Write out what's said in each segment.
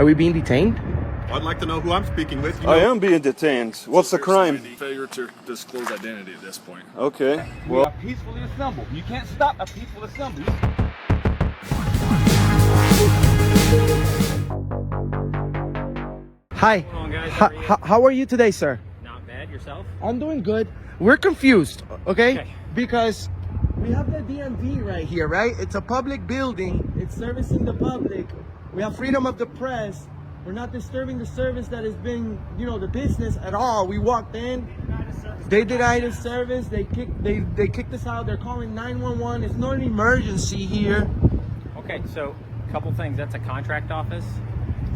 Are we being detained? I'd like to know who I'm speaking with. I am being detained. What's the crime? Failure to disclose identity at this point. Okay, We well, are peacefully assembled. You can't stop a peaceful assembly. Hi. on, guys? How are you? How are you today, sir? Not bad. Yourself? I'm doing good. We're confused, okay? Okay. Because we have the DMV right here, right? It's a public building. It's servicing the public. We have freedom of the press. We're not disturbing the service that has been, the business at all. We walked in. They denied us service. They kicked us out. They're calling 911. It's not an emergency here. Okay, so a couple things. That's a contract office,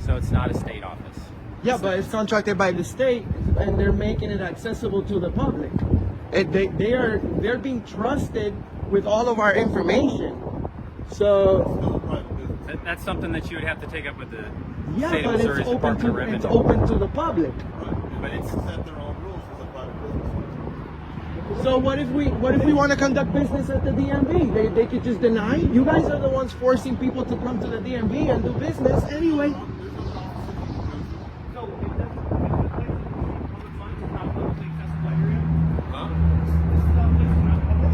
so it's not a state office. Yeah, but it's contracted by the state, and they're making it accessible to the public. They're being trusted with all of our information. So That's something that you would have to take up with the yeah, state of but Missouri's it's open Department of to Revenue. it's open to the public. But it's set their own rules as a private business. So what if we want to conduct business at the DMV? They could just deny. You guys are the ones forcing people to come to the DMV and do business anyway.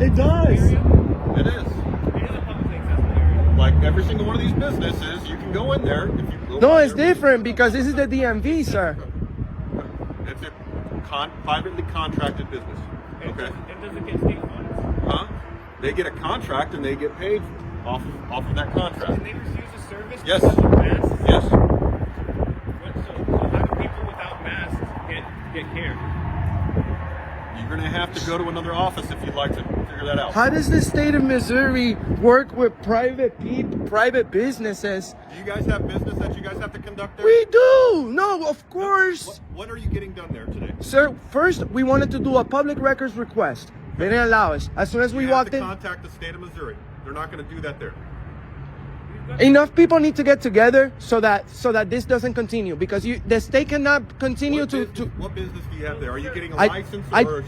It does. It is. Like every single one of these businesses, you can go in there if you go. No, it's different because this is the DMV, sir. It's a privately contracted business. Okay. It doesn't get state funds. Huh? They get a contract and they get paid off of that contract. Can they refuse a service? Yes. Because of masks? Yes. So how do people without masks get care? You're gonna have to go to another office if you'd like to figure that out. How does the state of Missouri work with private businesses? Do you guys have business that you guys have to conduct there? We do. No, of course. What are you getting done there today? Sir, first we wanted to do a public records request. They didn't allow us. As soon as we You have walked to in, contact the state of Missouri. They're not going to do that there. enough people need to get together so that this doesn't continue because the state cannot continue What business do you have there? Are you getting a I, license I, or?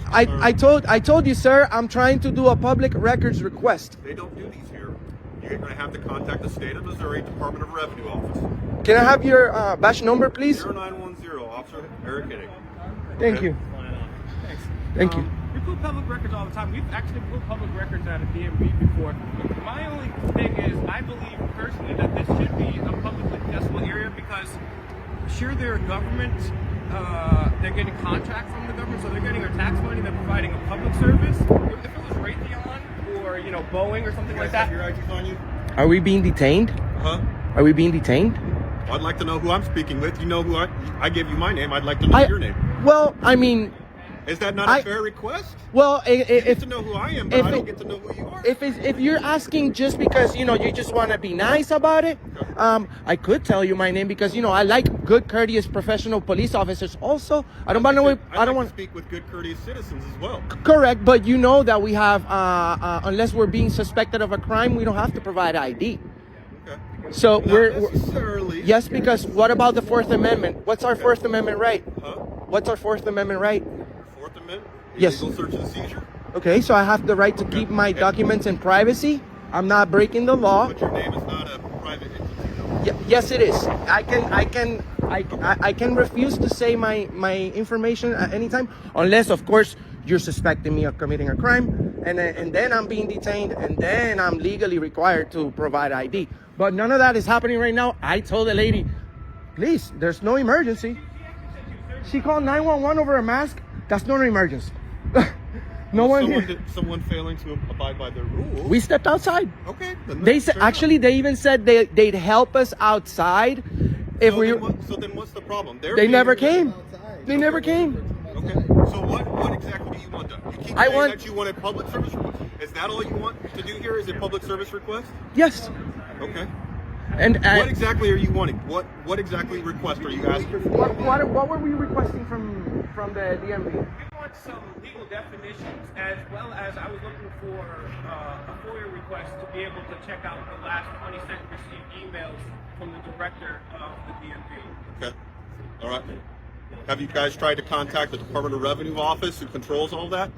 I told you, sir, I'm trying to do a public records request. They don't do these here. You're going to have to contact the state of Missouri Department of Revenue office. Can I have your badge number, please? 0910, Officer Eric Hitting. Thank Okay. you. Thanks. Thank you. We pull public records all the time. We've actually pulled public records out of DMV before. My only thing is, I believe personally that this should be a publicly accessible area because, sure, they're government. They're getting contract from the government, so they're getting their tax money. They're providing a public service. If it was Raytheon or Boeing or something like that. Your IDs on you? Are we being detained? Huh? Are we being detained? I'd like to know who I'm speaking with. You know who I gave you my name. I'd like to know your name. Well, I mean, Is that not a fair request? well, You get if to know who I am, but I don't get to know who you are. if you're asking just because you just want to be nice about it, I could tell you my name because I like good, courteous, professional police officers. Also, I don't want to. I don't want to speak with good, courteous citizens as well. Correct, but you know that we have, unless we're being suspected of a crime, we don't have to provide ID. Okay. So Not we're necessarily. yes, because what about the Fourth Amendment? What's our Fourth Amendment right? Huh? What's our Fourth Amendment right? Fourth Amendment. Yes. Illegal search and seizure. Okay, so I have the right to keep my documents in privacy. I'm not breaking the law. But your name is not a private entity, though. Yes, it is. I can refuse to say my information at any time, unless, of course, you're suspecting me of committing a crime, and then I'm being detained, and then I'm legally required to provide ID. But none of that is happening right now. I told the lady, please, there's no emergency. She called 911 over a mask. That's not an emergency. No one here. Someone failing to abide by their rules. We stepped outside. Okay. Then They that's said fair enough. actually they even said they'd help us outside if we. So then what's the problem? They never came. They never came. Okay. So what exactly do you want done? You keep I saying want- that you want a public service request. Is that all you want to do here? Is a public service request? Yes. Okay. And What exactly are you wanting? What exactly request are you asking for? what were we requesting from the DMV? We want some legal definitions, as well as I was looking for a FOIA request to be able to check out the last 20 cent received emails from the director of the DMV. Okay. All right. Have you guys tried to contact the Department of Revenue office who controls all that?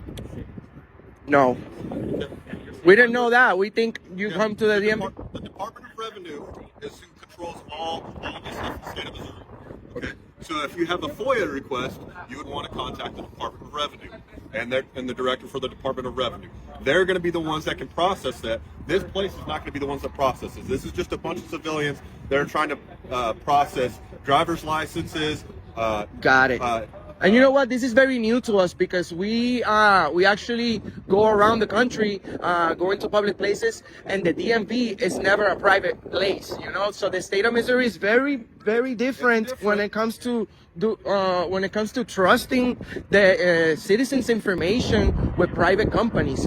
No. Okay. We didn't know that. We think you come to the DMV. The Department of Revenue is who controls all of this stuff in the state of Missouri. Okay. So if you have a FOIA request, you would want to contact the Department of Revenue and the director for the Department of Revenue. They're going to be the ones that can process that. This place is not going to be the ones that processes. This is just a bunch of civilians that are trying to process driver's licenses. Got it. And you know what? This is very new to us because we actually go around the country, going to public places, and the DMV is never a private place. You know, so the state of Missouri is very, very different when it comes to trusting the citizens' information with private companies.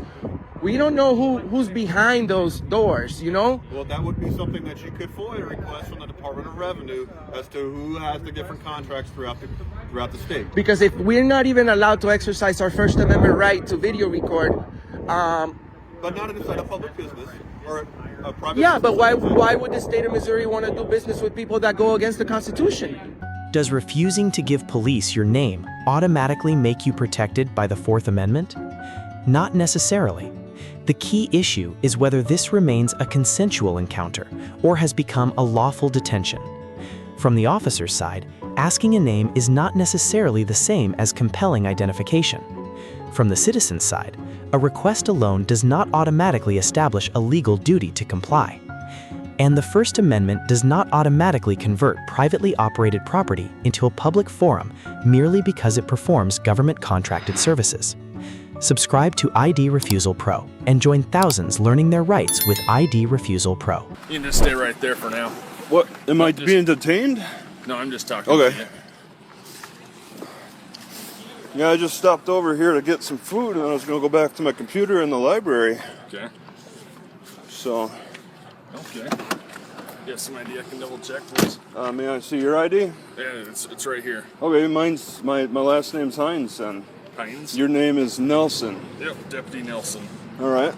We don't know who's behind those doors, you know? Well, that would be something that you could FOIA request from the Department of Revenue as to who has the different contracts throughout the state. Because if we're not even allowed to exercise our First Amendment right to video record, But not inside a public business or a private yeah, business. but why would the state of Missouri want to do business with people that go against the Constitution? Does refusing to give police your name automatically make you protected by the Fourth Amendment? Not necessarily. The key issue is whether this remains a consensual encounter or has become a lawful detention. From the officer's side, asking a name is not necessarily the same as compelling identification. From the citizen's side, a request alone does not automatically establish a legal duty to comply. And the First Amendment does not automatically convert privately operated property into a public forum merely because it performs government-contracted services. Subscribe to ID Refusal Pro and join thousands learning their rights with ID Refusal Pro. You can just stay right there for now. What? Am I being detained? No, I'm just talking Okay. to you. Yeah, I just stopped over here to get some food and I was going to go back to my computer in the library. Okay. So, Okay. You have some idea I can double check, please? may I see your ID? Yeah, it's right here. Okay, mine's, my last name's Heinze and Heinze? your name is Nelson. Yep, Deputy Nelson. All right.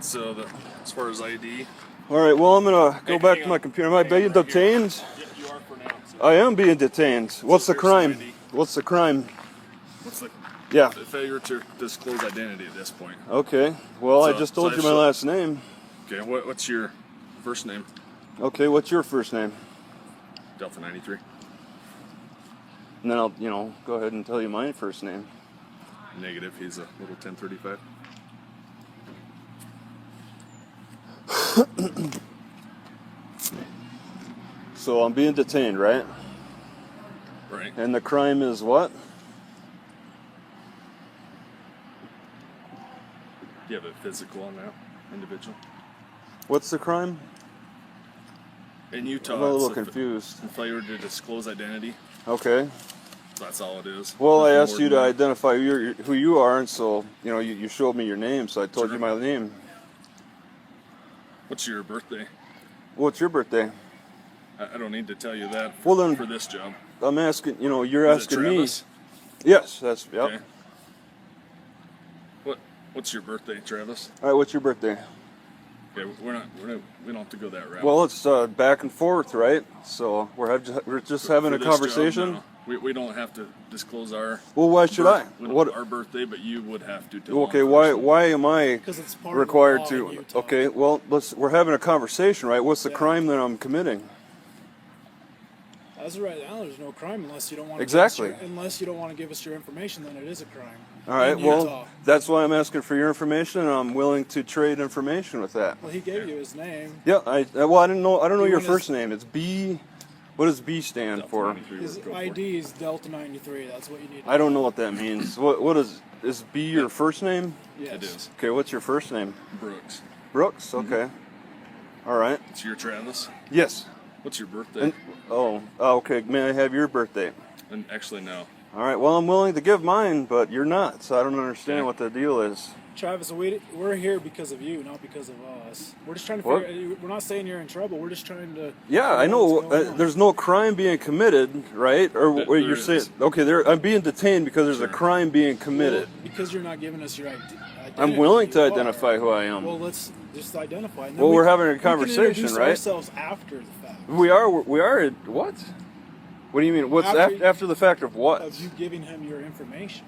So as far as ID, All right, well, I'm going to go Hey, back hang to my on. computer. Am I being Hang on right here. detained? yeah, you are for now. So I am being detained. What's the here's some crime? ID. What's the crime? what's the Yeah. failure to disclose identity at this point? Okay. Well, I So- just told so you I my should- last name. Okay, what's your first name? Okay, what's your first name? Delta 93. And then I'll, go ahead and tell you my first name. Negative. He's a little 1035. So I'm being detained, right? Right. And the crime is what? Do you have a physical on that individual? What's the crime? In Utah, I'm a little it's confused. a failure to disclose identity. Okay. That's all it is. Well, I Nothing asked more you than to that. identify who you are, and so, you showed me your name, so I told you my name. What's your birthday? What's your birthday? I don't need to tell you that Well, then- for this job. I'm asking, you're Is it asking me. Travis? Yes, that's, yep. Okay. What's your birthday, Travis? All right, what's your birthday? Okay, we don't have to go that route. Well, it's back and forth, right? So we're just having For a this job, conversation. no. We don't have to disclose our Well, why should I? our birthday, but you would have to. Tell Okay, law enforcement. why am I Because it's part required of the law to? in Utah. Okay, well, we're having a conversation, right? What's the Yeah. crime that I'm committing? As of right now, there's no crime unless you don't want to Exactly. unless you don't want to give us your information, then it is a crime. All right, in well, Utah. that's why I'm asking for your information, and I'm willing to trade information with that. Well, he gave you his name. Yeah, I don't know You your want his- first name. It's B. What does B stand Delta for? 93 His would go for it. ID is Delta 93. That's what you need. I don't know what that means. What is B your first name? Yes. It is Okay, what's your first name? Brooks. Brooks. Okay. All right. It's your Travis. Yes. What's your birthday? And, okay. May I have your birthday? And actually, no. All right. Well, I'm willing to give mine, but you're not, so I don't understand Yeah. what the deal is. Travis, we're here because of you, not because of us. We're just trying to What? figure. We're not saying you're in trouble. We're just trying to. Yeah, I figure out know. what's going on. There's no crime being committed, right? Or There- wait, you're there saying is. okay? I'm being detained because there's a Sure. crime being committed. Well, because you're not giving us your identity. I'm willing to You are. identify who I am. Well, let's just identify. and then Well, we we're can- having a we can conversation, introduce right? Ourselves after the fact. We are. What? What do you mean? What's after the fact of what? Of you giving him your information.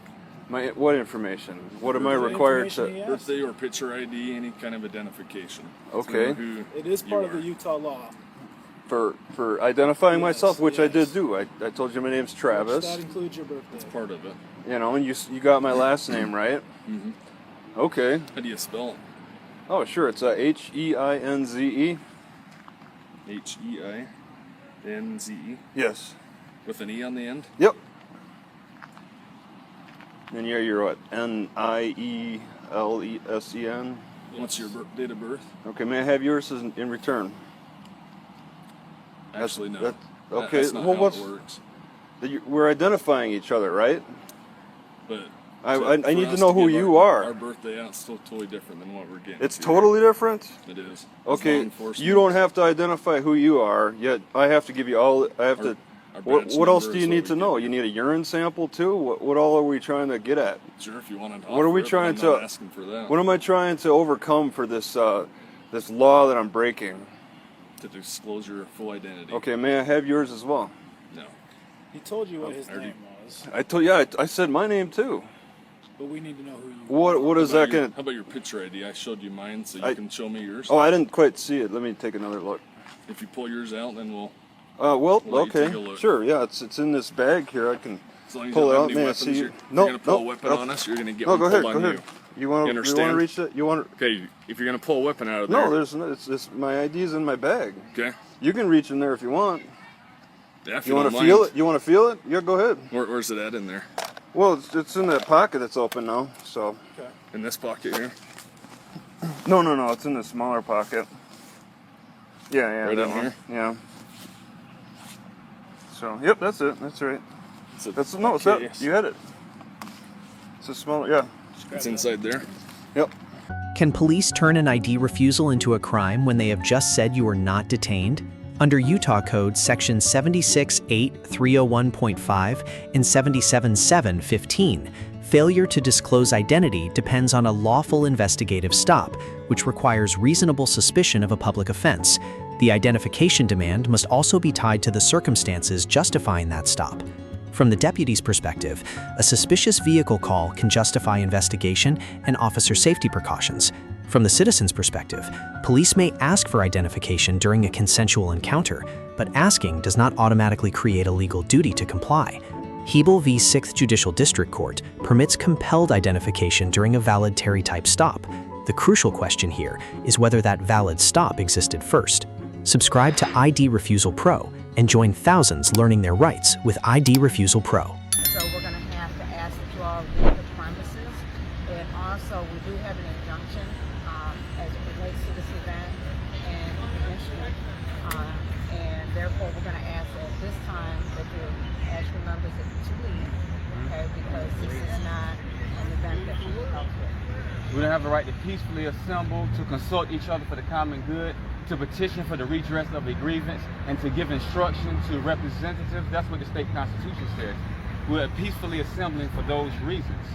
What information? What am I The required information he to? asked. Birthday or picture ID, any kind of identification. Okay. To know who It is part you of the are. Utah law. For identifying myself, which I did do. I told you my name's Travis. That includes your birthday. It's part of it. You know, and you got my last name right. Mm-hmm. Okay. How do you spell Oh, sure. It's Heinze. Heinze? Yes. With an E on the end? Yep. And you're what? Nielesen. What's your date of birth? Okay. May I have yours in return? Actually, no. Okay. That's not Well, how what's it works. we're identifying each other, right? But I for need to us know who give you our are. birthday out, it's still totally different than what we're getting. It's here. totally different. It is. It's law Okay. enforcement. You don't have to identify who you are yet. I have to give you all. I have to. Our What badge else number do is you what need we to know? give You need a urine sample too. What all are we trying to get at? Sure, if you want to. What are we trying to? I'm not asking for that. What am I trying to overcome for this this law that I'm breaking? To disclose your full identity. Okay, may I have yours as well? No. He told you what his already- name was, I told I said my name too. but we need to know who you What is that gonna? How about your picture ID? I showed you mine, so you I- can show me yours. Oh, I didn't quite see it. Let me take another look. If you pull yours out, then we'll. Well, We'll let you okay, take a look. sure, yeah, it's in this bag here. I can As long as pull you it don't out. have any May I weapons, see you? you're No, gonna pull a no, weapon no. on us. You're gonna get No, one go ahead, pulled go on ahead. You want to understand? reach it? You want? Okay, if you're gonna pull a weapon out of there. No, there's no. It's my ID's in my bag. Okay. You can reach in there if you want. Yeah, if You want don't to feel mind. it? You want to feel it? Yeah, go ahead. Where's it at in there? Well, it's in that pocket that's open now. So. In this pocket here. No, it's in the smaller pocket. Yeah, Right that in one. here? Yeah. So, yep, that's it. That's right. It's a That's no, it's case. that. You had it. It's a smaller. Yeah. It's inside there. Yep. Can police turn an ID refusal into a crime when they have just said you are not detained? Under Utah Code Section 76.8301.5 and 77.7.15, failure to disclose identity depends on a lawful investigative stop, which requires reasonable suspicion of a public offense. The identification demand must also be tied to the circumstances justifying that stop. From the deputy's perspective, a suspicious vehicle call can justify investigation and officer safety precautions. From the citizen's perspective, police may ask for identification during a consensual encounter, but asking does not automatically create a legal duty to comply. Hebel v. 6th Judicial District Court permits compelled identification during a valid Terry-type stop. The crucial question here is whether that valid stop existed first. Subscribe to ID Refusal Pro and join thousands learning their rights with ID Refusal Pro. So we're going to have to ask that you all leave the premises. And also, we do have an injunction as it relates to this event and convention. And therefore, we're going to ask at this time that you ask your members to leave, okay? Because this is not an event that we help with. We don't have the right to peacefully assemble, to consult each other for the common good, to petition for the redress of a grievance, and to give instruction to representatives. That's what the state constitution says. We're peacefully assembling for those reasons.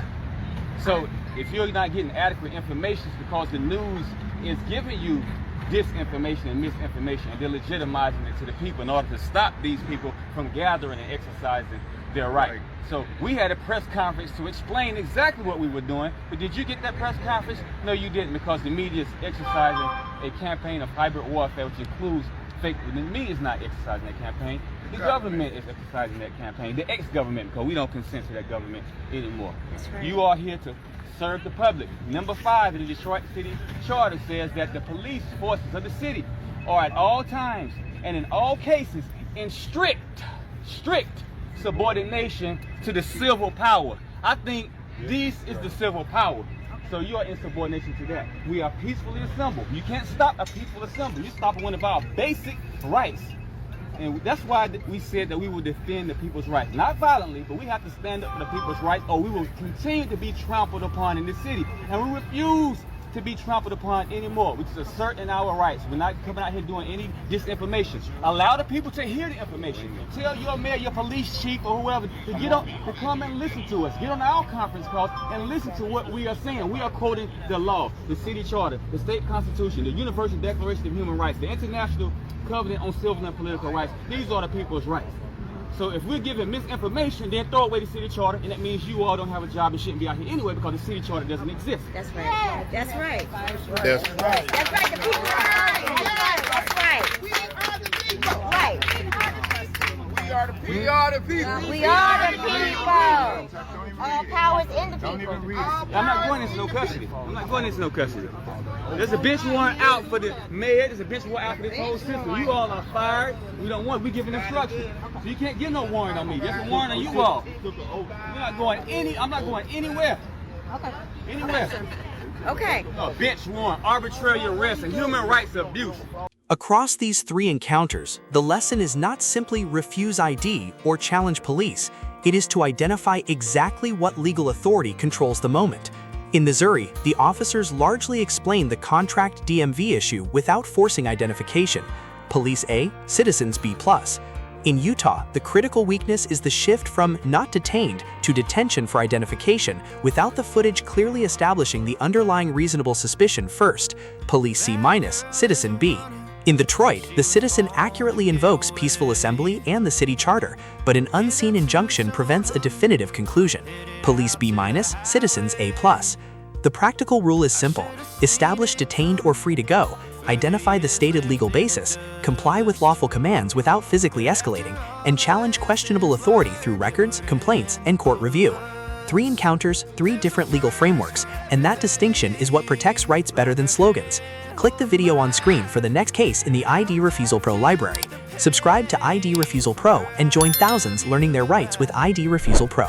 So if you're not getting adequate information, it's because the news is giving you disinformation and misinformation, and they're legitimizing it to the people in order to stop these people from gathering and exercising their right. So we had a press conference to explain exactly what we were doing, but did you get that press conference? No, you didn't, because the media is exercising a campaign of hybrid warfare, which includes fake. The media is not exercising that campaign. The government is exercising that campaign. The ex-government, because we don't consent to that government anymore. That's right. You are here to serve the public. Number 5 in the Detroit City Charter says that the police forces of the city are at all times and in all cases in strict subordination to the civil power. I think this is the civil power. So you are in subordination to that. We are peacefully assembled. You can't stop a peaceful assembly. You stop one of our basic rights. And that's why we said that we will defend the people's rights. Not violently, but we have to stand up for the people's rights, or we will continue to be trampled upon in this city. And we refuse to be trampled upon anymore. We just assert in our rights. We're not coming out here doing any disinformation. Allow the people to hear the information. Tell your mayor, your police chief, or whoever to get on, to come and listen to us. Get on our conference calls and listen to what we are saying. We are quoting the law, the city charter, the state constitution, the Universal Declaration of Human Rights, the International Covenant on Civil and Political Rights. These are the people's rights. So if we're giving misinformation, then throw away the city charter, and that means you all don't have a job and shouldn't be out here anyway, because the city charter doesn't exist. That's right. That's right. That's right. That's right. The people are right. That's right. We are the people. are the people. We are the people. We are the people. All power is in the people. I'm not going into no custody. I'm not going into no custody. There's a bench warrant out for the mayor. There's a bench warrant out for this whole system. You all are fired. We don't want. We giving instructions. So you can't get no warrant on me. There's a warrant on you all. You're not going any. I'm not going anywhere. Okay. Anywhere. Okay. A bench warrant, arbitrary arrest, and human rights abuse. Across these 3 encounters, the lesson is not simply refuse ID or challenge police. It is to identify exactly what legal authority controls the moment. In Missouri, the officers largely explained the contract DMV issue without forcing identification. Police A, citizens B+. In Utah, the critical weakness is the shift from not detained to detention for identification without the footage clearly establishing the underlying reasonable suspicion first. Police C-, citizen B. In Detroit, the citizen accurately invokes peaceful assembly and the city charter, but an unseen injunction prevents a definitive conclusion. Police B-, citizens A+. The practical rule is simple. Establish detained or free to go, identify the stated legal basis, comply with lawful commands without physically escalating, and challenge questionable authority through records, complaints, and court review. 3 encounters, 3 different legal frameworks, and that distinction is what protects rights better than slogans. Click the video on screen for the next case in the ID Refusal Pro library. Subscribe to ID Refusal Pro and join thousands learning their rights with ID Refusal Pro.